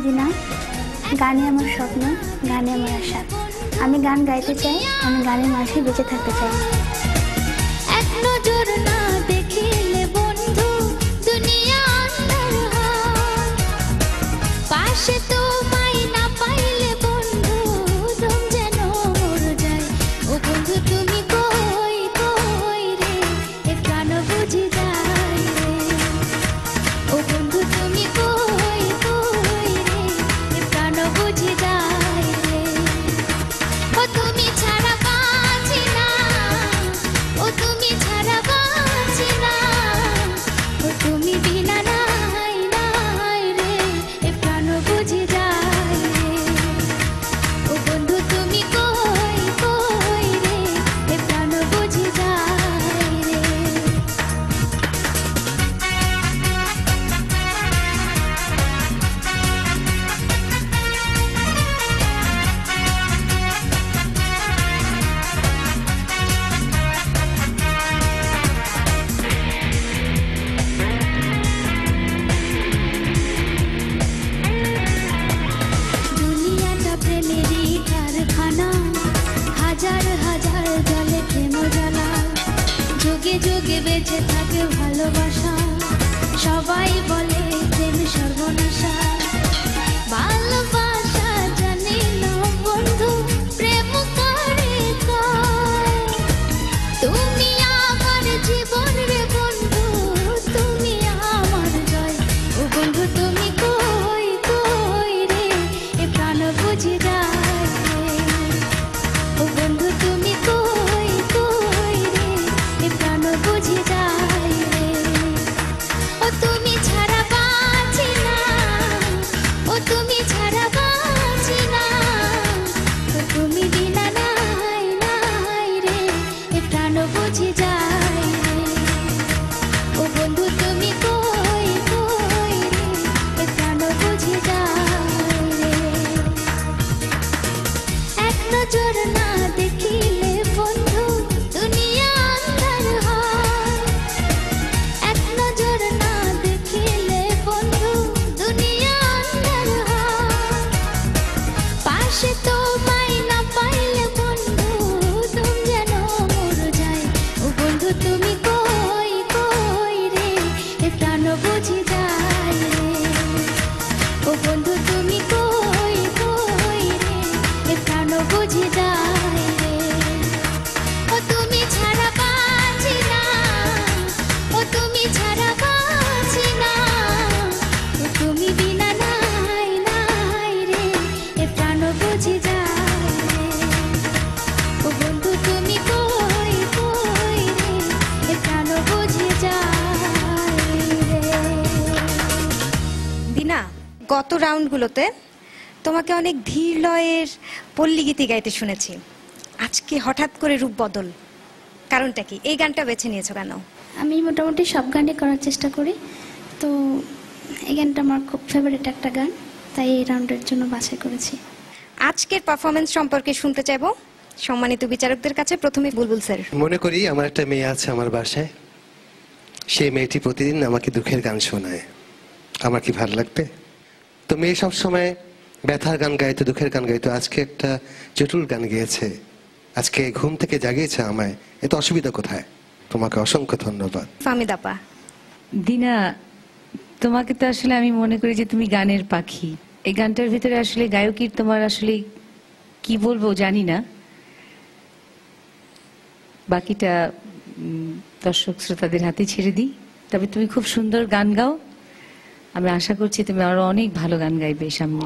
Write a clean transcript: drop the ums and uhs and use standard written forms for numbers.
দিনা, গানই আমার স্বপ্ন, গানই আমার আশা। আমি গান গাইতে চাই, আমি গানের মাঝে বেঁচে থাকতে চাই। এক নজর না দেখিলে বন্ধু দুনিয়া আন্ধার হয়, পাশে তোমায় না পাইলে বন্ধু দম যেন মরে যায়। ও বন্ধু তুমি কই কই রে, এ প্রাণ বুঝি যায় রে। ও বন্ধু তুমি কই কই রে, এ প্রাণ বুঝি যায় রে। ও তুমি ছাড়া বাঁচি না, ও তুমি ছাড়া বাঁচি না, ও তুমি বিনা নাই নাই রে, এ প্রাণ বুঝি যায় রে। ও বন্ধু তুমি কই কই রে, এ প্রাণ বুঝি যায় রে। দুনিয়াটা প্রেমেরই কারখানা, হাজার হাজার জলে প্রেম জ্বালা, যুগে যুগে বেঁচে থাকে ভালোবাসা, সবাই বলে প্রেম সর্বনাশা। ভালোবাসা জানি না বন্ধু, প্রেম কারে কয়। তুমি আমার জীবন রে বন্ধু, তুমি আমার জয়। ও বন্ধু তুমি কই কই রে, এ প্রাণ বুঝি যায় রে। ও বন্ধু তুমি কই কই রে, এ প্রাণ বুঝি যায় রে। ও তুমি ছাড়া বাঁচি না, ও তুমি ছাড়া বাঁচি না, ও তুমি বিনা নাই নাই রে, এ প্রাণ বুঝি যায় রে। ও বন্ধু তুমি কই কই রে, এ প্রাণ বুঝি যায় রে। এক নজর না দেখিলে বন্ধু দুনিয়া আন্ধার হয়, এক নজর না দেখিলে বন্ধু দুনিয়া আন্ধার হয়, পাশে তোমায় না পাইলে বন্ধু দম যেন মরে যায়। ও বন্ধু তুমি কই কই রে, এ প্রাণ বুঝি যায় রে। ও বন্ধু তুমি কই কই রে, এ প্রাণ বুঝি যায় রে। ও তুমি ছাড়া বাঁচি না, ও তুমি ছাড়া বাঁচি না, ও তুমি বিনা নাই নাই রে, এ প্রাণ বুঝি যায় রে। ও বন্ধু তুমি কই কই রে, এ প্রাণ বুঝি যায় রে। দিনা, গত রাউন্ডগুলোতে তোমাকে অনেক ধীর লয়ের পল্লী গীতি গাইতে শুনেছি, আজকে হঠাৎ করে রূপ বদল, কারণটা কি? এই গানটা বেছে নিয়েছো কেন? আমি মোটামুটি সব গানই করার চেষ্টা করি, তো এই গানটা আমার খুব ফেভারিট একটা গান, তাই এই রাউন্ডের জন্য বাছাই করেছি। আজকের পারফরমেন্স সম্পর্কে শুনতে চাইবো সম্মানিত বিচারকদের কাছে। প্রথমে বুলবুল স্যার। মনে করি আমার একটা মেয়ে আছে আমার বাসায়, সেই মেয়েটি প্রতিদিন আমাকে দুঃখের গান শোনায়, আমার কি ভালো লাগবে? তো মেয়ে সবসময় ব্যথার গান গাইতো, দুঃখের গান গাইতো, আজকে একটা জটিল গান গেয়েছে, আজকে ঘুম থেকে জাগিয়েছে আমায়, এত অসুবিধা কোথায়? তোমাকে অসংখ্য ধন্যবাদ। ফাহমিদা আপা। দিনা, তোমাকে তো আসলে আমি মনে করি যে তুমি গানের পাখি। এই গানটার ভিতরে আসলে গায়কির তোমার আসলে কি বলবো জানি না, বাকিটা দর্শক শ্রোতাদের হাতে ছেড়ে দিই। তবে তুমি খুব সুন্দর গান গাও, আমি আশা করছি তুমি আরো অনেক ভালো গান গাইবে সামনে।